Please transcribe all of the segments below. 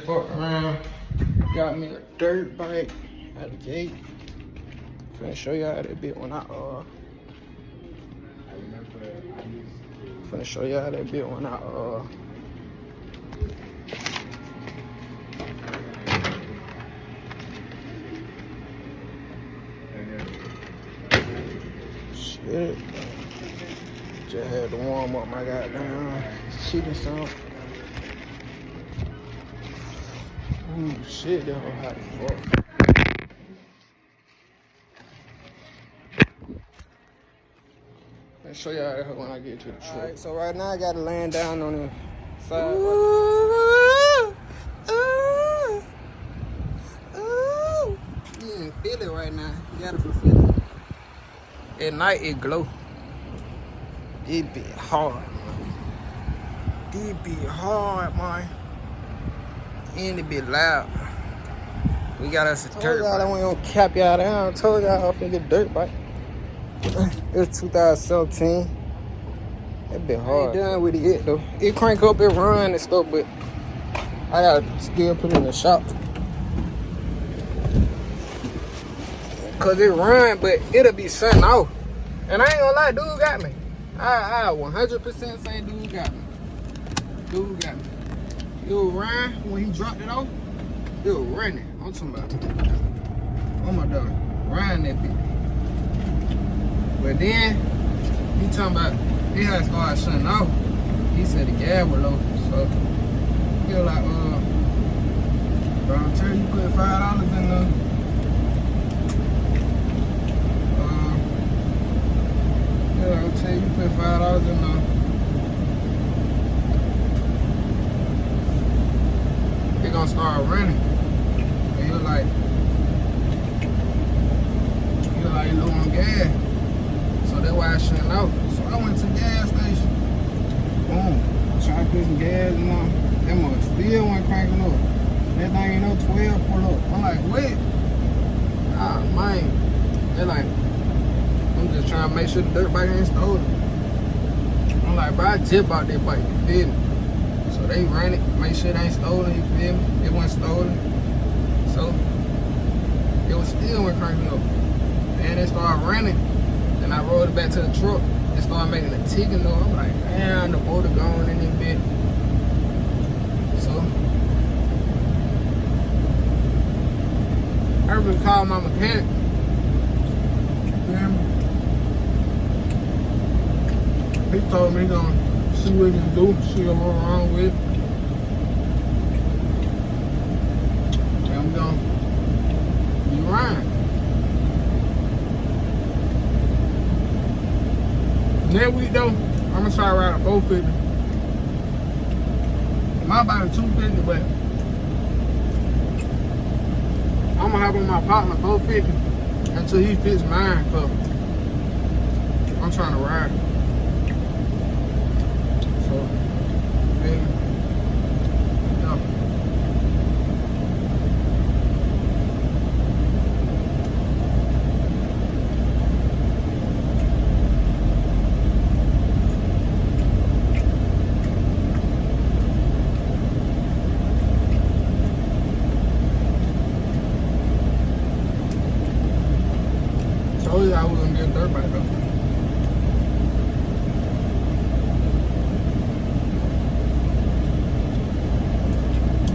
fuck around. Got me a dirt bike at the gate. Finna show y'all that bit when finna show y'all that bit when shit. Just had to warm up my goddamn chicken song. Ooh, shit, that whole hot as fuck. I'll show y'all that when I get to the truck. Alright, so right now I got to land down on the side. You didn't feel it right now. You gotta be feeling it. At night it glow. It be hard. It be hard, man. And it be loud. We got us a dirt bike. I don't want to cap y'all down. I told y'all I finna get a dirt bike. It's 2017. That bit hard. I ain't done with it yet though. It crank up, it run and stuff, but I gotta still put it in the shop. Cause it run, but it'll be shutting off. And I ain't gonna lie, dude got me. I 100% say dude got me. Dude got me. It will run when he dropped it off. It was running. I'm talking about. Oh my God, run that bitch. But then he talking about he had started shutting off. He said the gas was low, so he was like, bro, I'm telling you, put $5 in the I'll tell you, put $5 in it gonna start running. And he was like low on gas. So that's why I shut out. So I went to the gas station. Boom. Tried to put some gas in on. That mother still wasn't cranking up. That thing ain't no 12 pull up. I'm like, what? Ah, man. They're like, I'm just trying to make sure the dirt bike ain't stolen. I'm like, bro, I just bought that bike, you feel me? So they ran it, make sure it ain't stolen, you feel me? It wasn't stolen. So it was still went cranking up. And it started running. And I rolled it back to the truck. It started making a ticking noise. I'm like, damn, the motor going in this bit. So I really called my mechanic. He told me he gonna see what he can do, see what's wrong with it. And I'm gonna be riding. Next week though, I'm gonna try to ride a 450. My body 250, but I'm gonna have on my partner 450 until he fits mine, cause I'm trying to ride. Told you I was gonna get a dirt bike though.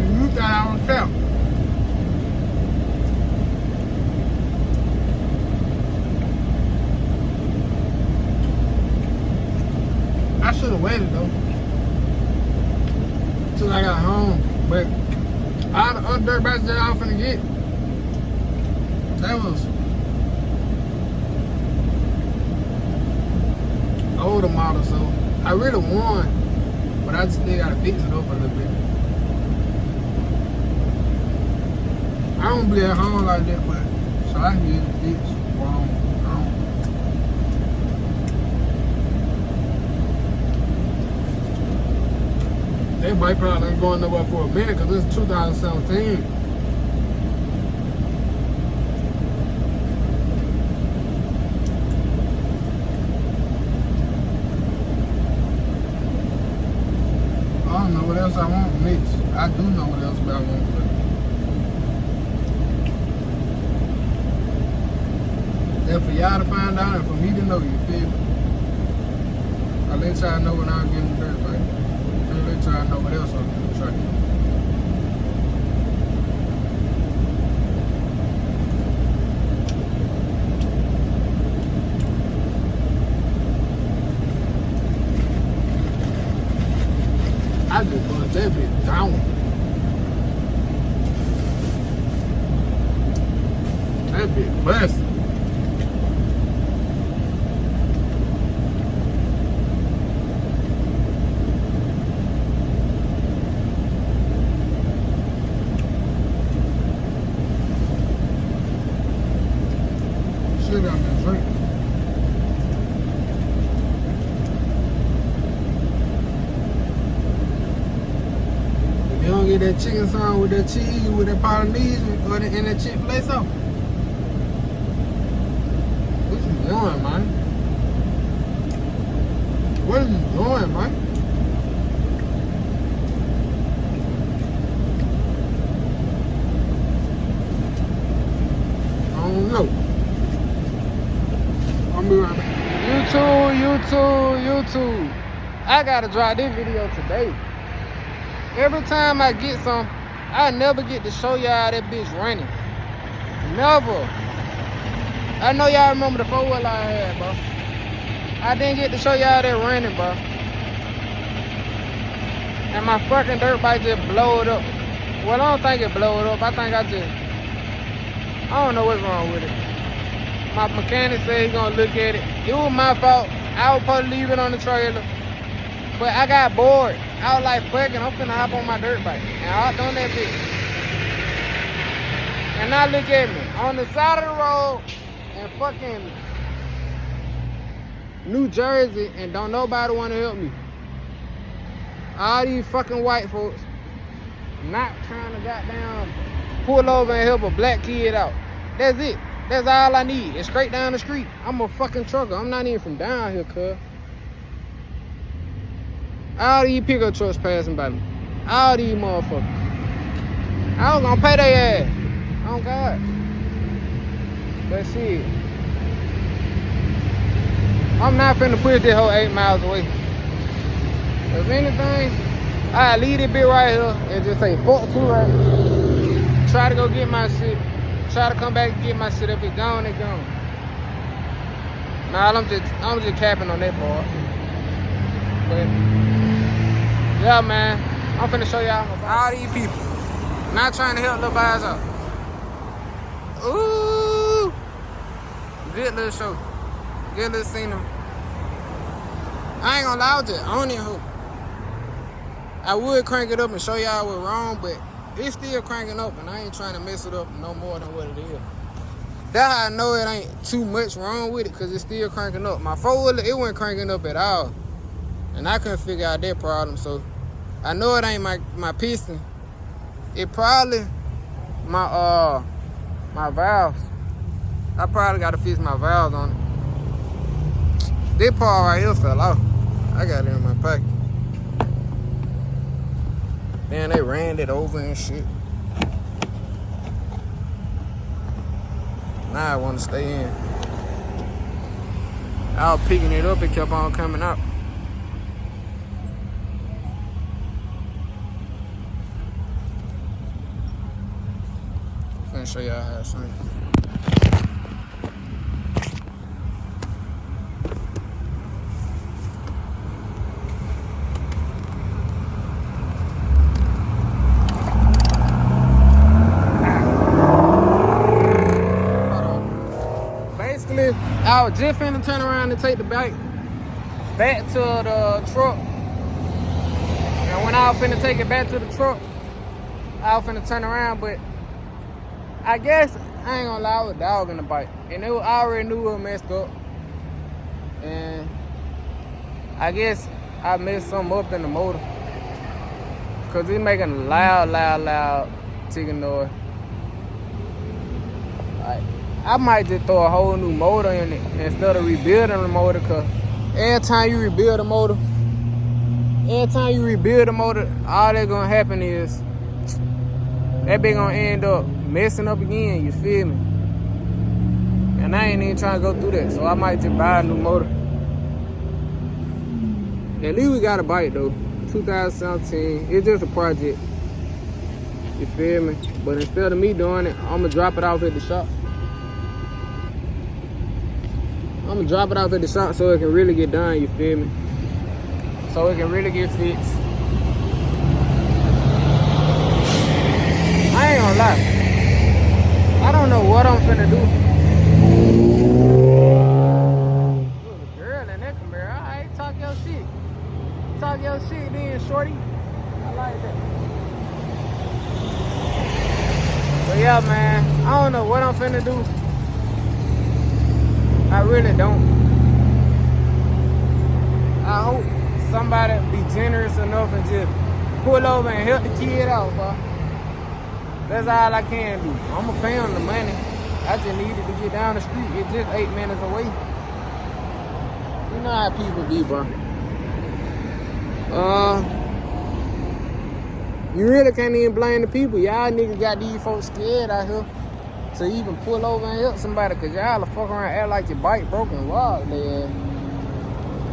You thought I was fat. I should have waited though till I got home, but all the other dirt bikes that I was finna get, that was older model, so I really won, but I just still gotta fix it up a little bit. I don't be at home like that, but so I can get it fixed. That bike probably ain't going nowhere for a minute because it's 2017. I don't know what else I want mixed. I do know what else about one play. That's for y'all to find out and for me to know, you feel me? I let y'all know when I'm getting dirt bike. I let y'all know what else I'm gonna try. I just put that bitch down. That bitch blessed. Shit out there drink. You don't get that chicken song with that cheese, with that Polynesian, or and that Chick-fil-A sauce. What you doing, man? What are you doing, man? I don't know. I'll be right back. YouTube. I gotta drop this video today. Every time I get some, I never get to show y'all that bitch running. Never. I know y'all remember the 4-wheel I had, bro. I didn't get to show y'all that running, bro. And my fucking dirt bike just blowed up. Well, I don't think it blowed up. I think I don't know what's wrong with it. My mechanic said he's gonna look at it. It was my fault. I was supposed to leave it on the trailer. But I got bored. I was like, fucking, I'm finna hop on my dirt bike. And I hopped on that bitch. And now look at me. On the side of the road in fucking New Jersey, and don't nobody wanna help me. All these fucking white folks not trying to goddamn pull over and help a black kid out. That's it. That's all I need. It's straight down the street. I'm a fucking trucker. I'm not even from down here, cuz. All these pickup trucks passing by me. All these motherfuckers. I was gonna pay their ass. Oh God. But shit. I'm not finna push this whole 8 miles away. If anything, I leave this bit right here and just say fuck to right. Try to go get my shit. Try to come back and get my shit. If it's gone, it's gone. Nah, I'm just capping on that part. But yeah, man, I'm finna show y'all all these people. Not trying to help little guys out. Ooh, good little show. Good little scenery. I ain't gonna lie with it. I don't even hope. I would crank it up and show y'all what's wrong, but it's still cranking up, and I ain't trying to mess it up no more than what it is. That's how I know it ain't too much wrong with it, because it's still cranking up. My 4-wheeler, it wasn't cranking up at all. And I couldn't figure out that problem, so I know it ain't my piston. It probably my valves. I probably gotta fix my valves on it. This part right here fell off. I got it in my pocket. Then they ran it over and shit. Now I want to stay in. I was picking it up, it kept on coming out. I'm finna show y'all how to swing. I was just finna turn around and take the bike back to the truck. And when I was finna take it back to the truck, I was finna turn around, but I guess I ain't gonna lie, I was dogging the bike. And I already knew it was messed up. And I guess I messed something up in the motor. Cause it's making a loud ticking noise. I might just throw a whole new motor in it instead of rebuilding the motor, cause every time you rebuild a motor, all that's gonna happen is that bitch gonna end up messing up again, you feel me? And I ain't even trying to go through that, so I might just buy a new motor. At least we got a bike though. 2017. It's just a project. You feel me? But instead of me doing it, I'ma drop it off at the shop. I'ma drop it off at the shop so it can really get done, you feel me? So it can really get fixed. I ain't gonna lie. I don't know what I'm finna do. There's a girl in that Camaro. Alright, talk your shit. Talk your shit then, shorty. I like that. But yeah, man, I don't know what I'm finna do. I really don't. I hope somebody be generous enough and just pull over and help the kid out, bro. That's all I can do. I'ma pay him the money. I just needed to get down the street. It's just 8 minutes away. You know how people be, bro. You really can't even blame the people. Y'all niggas got these folks scared out here to even pull over and help somebody, cause y'all will fuck around and act like your bike broken robbed their ass.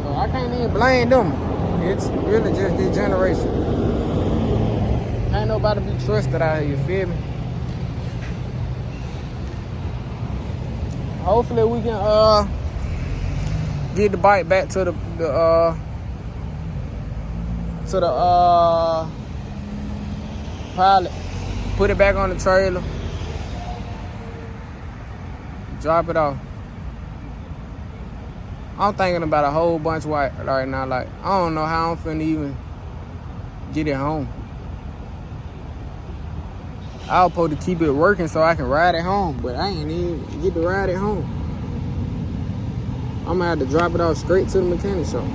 So I can't even blame them. It's really just this generation. Ain't nobody be trusted out here, you feel me? Hopefully we can get the bike back to the pilot. Put it back on the trailer. Drop it off. I'm thinking about a whole bunch right now. Like, I don't know how I'm finna even get it home. I was supposed to keep it working so I can ride it home, but I ain't even get to ride it home. I'm gonna have to drop it off straight to the mechanic shop.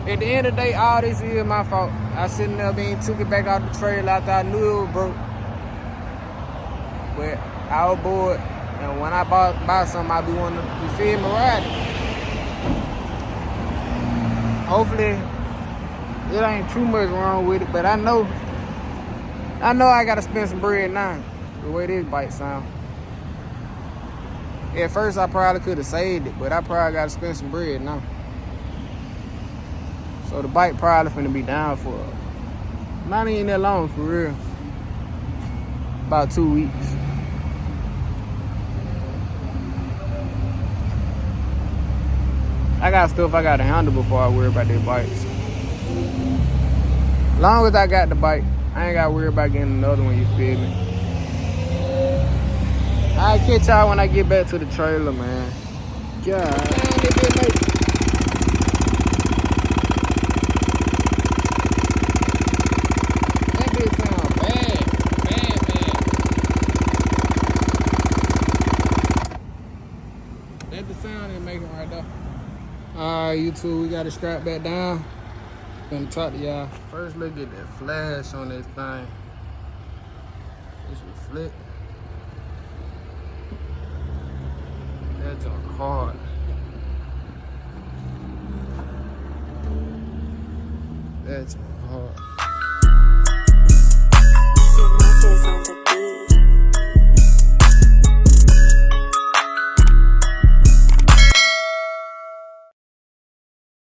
At the end of the day, all this is my fault. I shouldn't have been took it back out the trailer after I knew it was broke. But I was bored, and when I buy something, I be wanting to, you feel me, ride it. Hopefully, it ain't too much wrong with it, but I know I gotta spend some bread now, the way this bike sound. At first, I probably could have saved it, but I probably gotta spend some bread now. So the bike probably finna be down for not even that long, for real. About 2 weeks. I got stuff I gotta handle before I worry about these bikes. Long as I got the bike, I ain't gotta worry about getting another one, you feel me? I'll catch y'all when I get back to the trailer, man. God, Alright, YouTube, we got it strapped back down. Gonna talk to y'all. First, look at that flash on this thing. It's reflect. That's hard. That's hard.